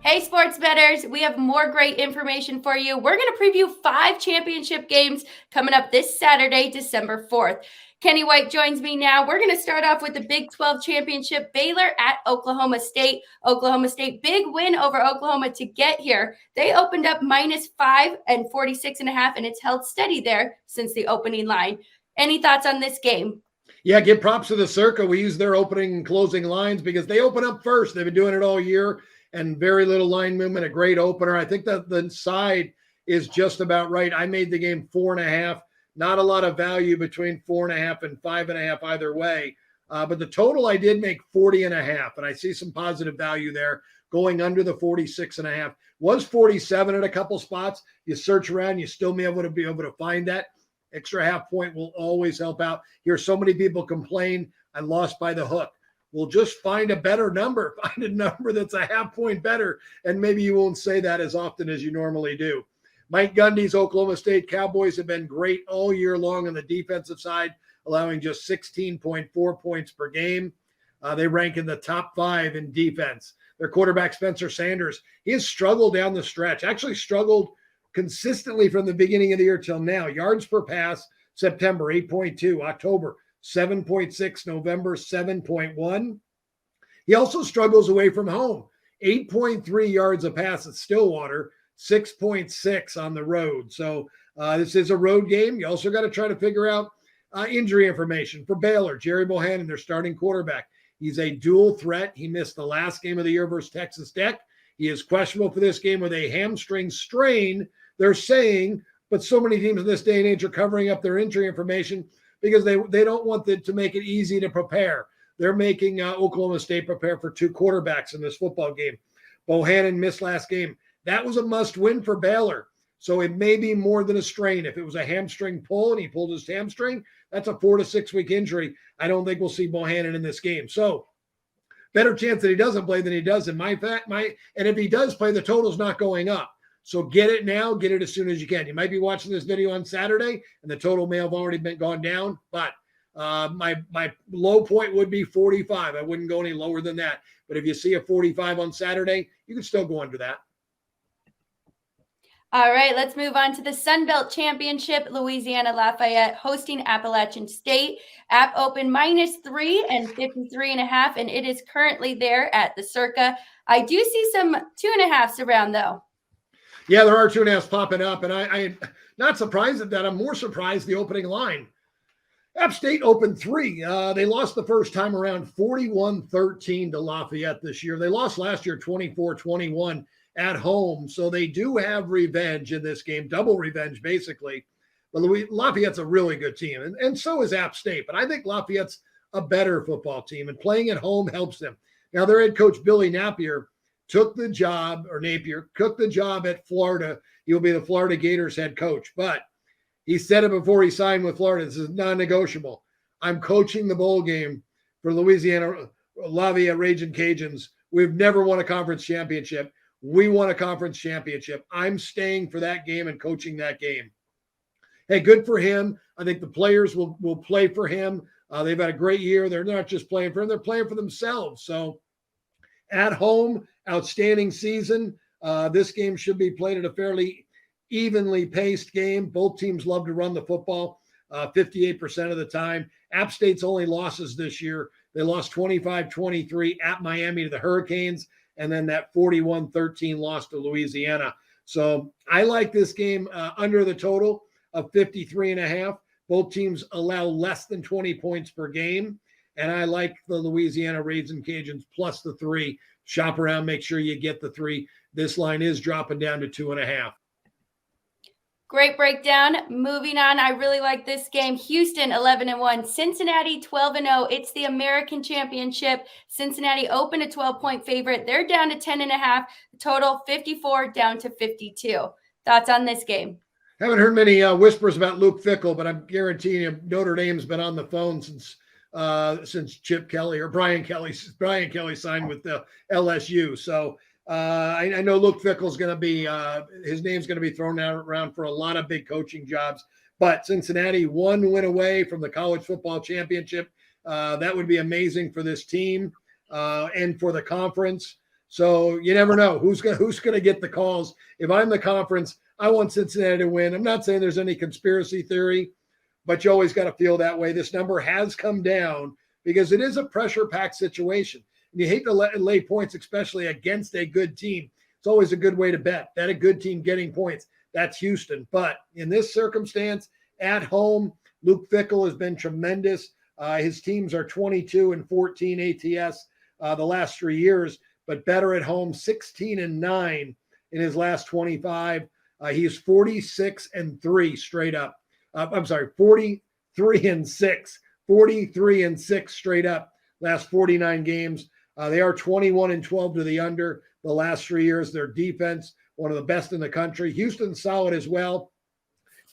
Hey, sports bettors, we have more great information for you. We're going to preview 5 championship games coming up this Saturday, December 4th. Kenny White joins me now. We're going to start off with the Big 12 championship, Baylor at Oklahoma State. Oklahoma State, big win over Oklahoma to get here. They opened up -5 and 46.5, and it's held steady there since the opening line. Any thoughts on this game? Yeah, give props to the Circa. We use their opening and closing lines because they open up first. They've been doing it all year and very little line movement, a great opener. I think that the side is just about right. I made the game 4.5. Not a lot of value between 4.5 and 5.5 either way. But the total I did make 40.5, and I see some positive value there going under the 46.5. Was 47 at a couple spots. You search around, you still may be able to find that. Extra half point will always help out. Hear so many people complain, I lost by the hook. Well, just find a better number. Find a number that's a half point better, and maybe you won't say that as often as you normally do. Mike Gundy's Oklahoma State Cowboys have been great all year long on the defensive side, allowing just 16.4 points per game. They rank in the top 5 in defense. Their quarterback, Spencer Sanders, he has struggled down the stretch, actually struggled consistently from the beginning of the year till now. Yards per pass, September, 8.2. October, 7.6. November, 7.1. He also struggles away from home. 8.3 yards a pass at Stillwater, 6.6 on the road. So this is a road game. You also got to try to figure out injury information for Baylor. Jerry Bohannon, their starting quarterback. He's a dual threat. He missed the last game of the year versus Texas Tech. He is questionable for this game with a hamstring strain, they're saying, but so many teams in this day and age are covering up their injury information because they don't want to make it easy to prepare. They're making Oklahoma State prepare for 2 quarterbacks in this football game. Bohannon missed last game. That was a must-win for Baylor. So it may be more than a strain. If it was a hamstring pull and he pulled his hamstring, that's a 4 to 6 week injury. I don't think we'll see Bohannon in this game. So better chance that he doesn't play than he does in and if he does play, the total's not going up. So get it now, get it as soon as you can. You might be watching this video on Saturday and the total may have already gone down, but my low point would be 45. I wouldn't go any lower than that. But if you see a 45 on Saturday, you can still go under that. All right, let's move on to the Sun Belt Championship. Louisiana Lafayette hosting Appalachian State. App open -3 and 53.5, and it is currently there at the Circa. I do see some 2.5s around, though. Yeah, there are 2.5s popping up, and I'm not surprised at that. I'm more surprised the opening line. App State opened 3. They lost the first time around 41-13 to Lafayette this year. They lost last year 24-21 at home. So they do have revenge in this game, double revenge, basically. But Lafayette's a really good team, and so is App State. But I think Lafayette's a better football team, and playing at home helps them. Now, their head coach, Billy Napier, took the job at Florida. He'll be the Florida Gators head coach. But he said it before he signed with Florida. This is non-negotiable. I'm coaching the bowl game for Louisiana Lafayette Ragin' Cajuns. We've never won a conference championship. We won a conference championship. I'm staying for that game and coaching that game. Hey, good for him. I think the players will play for him. They've had a great year. They're not just playing for him. They're playing for themselves. So at home, outstanding season. This game should be played at a fairly evenly paced game. Both teams love to run the football 58% of the time. App State's only losses this year, they lost 25-23 at Miami to the Hurricanes, and then that 41-13 loss to Louisiana. So I like this game under the total of 53.5. Both teams allow less than 20 points per game. And I like the Louisiana Ragin' Cajuns plus the 3. Shop around, make sure you get the 3. This line is dropping down to 2.5. Great breakdown. Moving on, I really like this game. Houston 11-1, Cincinnati 12-0. It's the American Championship. Cincinnati opened a 12-point favorite. They're down to 10.5. Total 54 down to 52. Thoughts on this game? Haven't heard many whispers about Luke Fickell, but I'm guaranteeing you Notre Dame's been on the phone since Chip Kelly or Brian Kelly signed with the LSU. So I know Luke Fickell's going to be his name's going to be thrown around for a lot of big coaching jobs. But Cincinnati 1 win away from the college football championship. That would be amazing for this team and for the conference. So you never know who's gonna get the calls. If I'm the conference, I want Cincinnati to win. I'm not saying there's any conspiracy theory, but you always got to feel that way. This number has come down because it is a pressure-packed situation. And you hate to lay points, especially against a good team. It's always a good way to bet a good team getting points. That's Houston. But in this circumstance, at home, Luke Fickell has been tremendous. His teams are 22-14 ATS the last 3 years, but better at home, 16-9 in his last 25. He's 46-3 straight up. 43-6 straight up last 49 games. They are 21-12 to the under the last 3 years. Their defense, one of the best in the country. Houston's solid as well.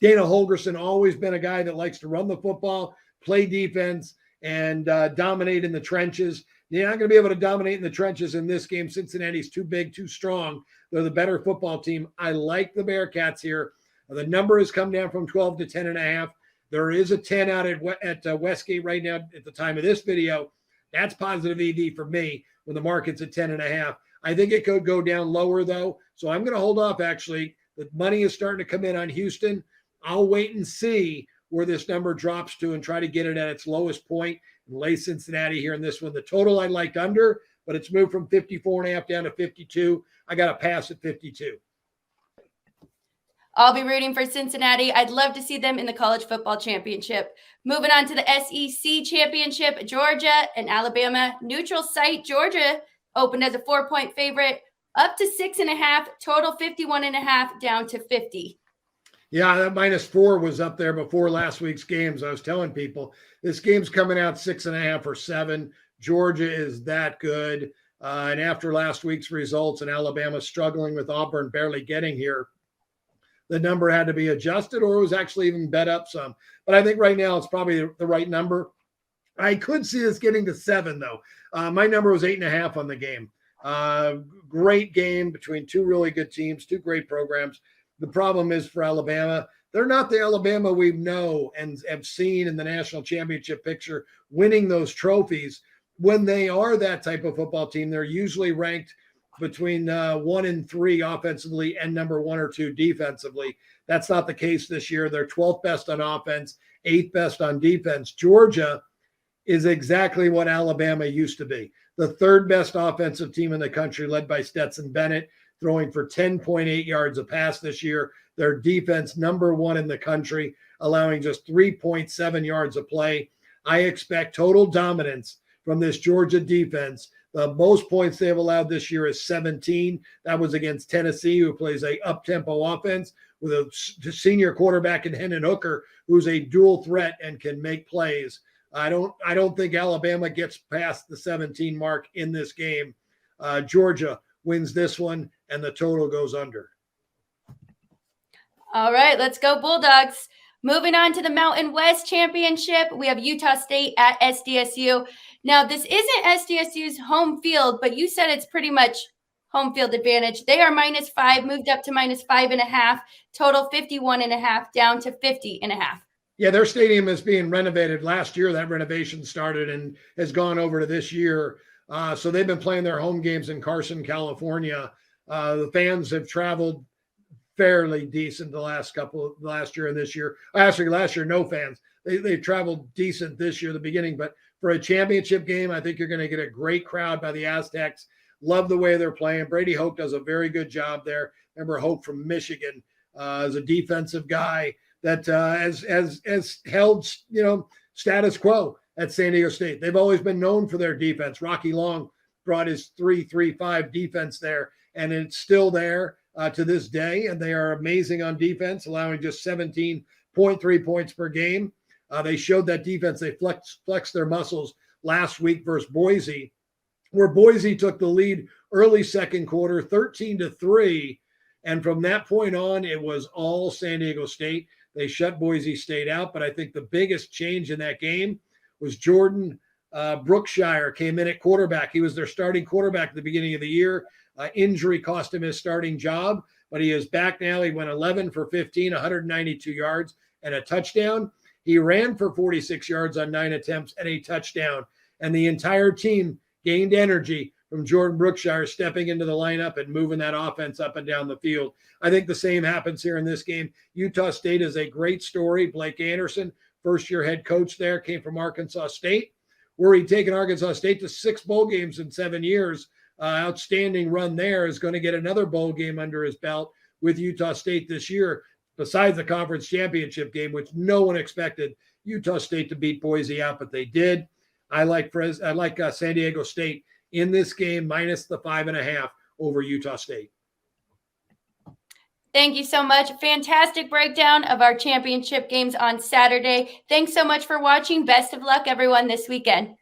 Dana Holgorsen, always been a guy that likes to run the football, play defense, and dominate in the trenches. You're not going to be able to dominate in the trenches in this game. Cincinnati's too big, too strong. They're the better football team. I like the Bearcats here. The number has come down from 12 to 10.5. There is a 10 out at Westgate right now at the time of this video. That's positive EV for me when the market's at 10.5. I think it could go down lower, though. So I'm going to hold off, actually. The money is starting to come in on Houston. I'll wait and see where this number drops to and try to get it at its lowest point and lay Cincinnati here in this one. The total I liked under, but it's moved from 54.5 down to 52. I got to pass at 52. I'll be rooting for Cincinnati. I'd love to see them in the college football championship. Moving on to the SEC championship, Georgia and Alabama. Neutral site, Georgia opened as a 4-point favorite, up to 6.5, total 51.5, down to 50. Yeah, that -4 was up there before last week's games. I was telling people this game's coming out 6.5 or 7. Georgia is that good. And after last week's results and Alabama struggling with Auburn barely getting here, the number had to be adjusted, or it was actually even bet up some. But I think right now it's probably the right number. I could see this getting to 7, though. My number was 8.5 on the game. Great game between two really good teams, two great programs. The problem is for Alabama, they're not the Alabama we know and have seen in the national championship picture winning those trophies. When they are that type of football team, they're usually ranked between 1 and 3 offensively and number 1 or 2 defensively. That's not the case this year. They're 12th best on offense, 8th best on defense. Georgia is exactly what Alabama used to be. The 3rd best offensive team in the country, led by Stetson Bennett, throwing for 10.8 yards a pass this year. Their defense, number 1 in the country, allowing just 3.7 yards a play. I expect total dominance from this Georgia defense. The most points they have allowed this year is 17. That was against Tennessee, who plays a up-tempo offense with a senior quarterback in Hendon Hooker, who's a dual threat and can make plays. I don't think Alabama gets past the 17 mark in this game. Georgia wins this one, and the total goes under. All right, let's go Bulldogs. Moving on to the Mountain West Championship, we have Utah State at SDSU. Now, this isn't SDSU's home field, but you said it's pretty much home field advantage. They are -5, moved up to -5.5, total 51.5, down to 50.5. Yeah, their stadium is being renovated. Last year, that renovation started and has gone over to this year. So they've been playing their home games in Carson, California. The fans have traveled fairly decent last year and this year. Actually, last year, no fans. They traveled decent this year, the beginning. But for a championship game, I think you're going to get a great crowd by the Aztecs. Love the way they're playing. Brady Hoke does a very good job there. Remember Hoke from Michigan as a defensive guy that has held, status quo at San Diego State. They've always been known for their defense. Rocky Long brought his 3-3-5 defense there, and it's still there to this day, and they are amazing on defense, allowing just 17.3 points per game. They showed that defense. They flexed their muscles last week versus Boise, where Boise took the lead early second quarter, 13-3, and from that point on, it was all San Diego State. They shut Boise State out, but I think the biggest change in that game was Jordan Brookshire came in at quarterback. He was their starting quarterback at the beginning of the year. Injury cost him his starting job, but he is back now. He went 11 for 15, 192 yards and a touchdown. He ran for 46 yards on 9 attempts and a touchdown. And the entire team gained energy from Jordan Brookshire stepping into the lineup and moving that offense up and down the field. I think the same happens here in this game. Utah State is a great story. Blake Anderson, first-year head coach there, came from Arkansas State, where he'd taken Arkansas State to 6 bowl games in 7 years. Outstanding run there. Is going to get another bowl game under his belt with Utah State this year, besides the conference championship game, which no one expected Utah State to beat Boise out, but they did. I like San Diego State in this game, minus the 5.5 over Utah State. Thank you so much. Fantastic breakdown of our championship games on Saturday. Thanks so much for watching. Best of luck, everyone, this weekend.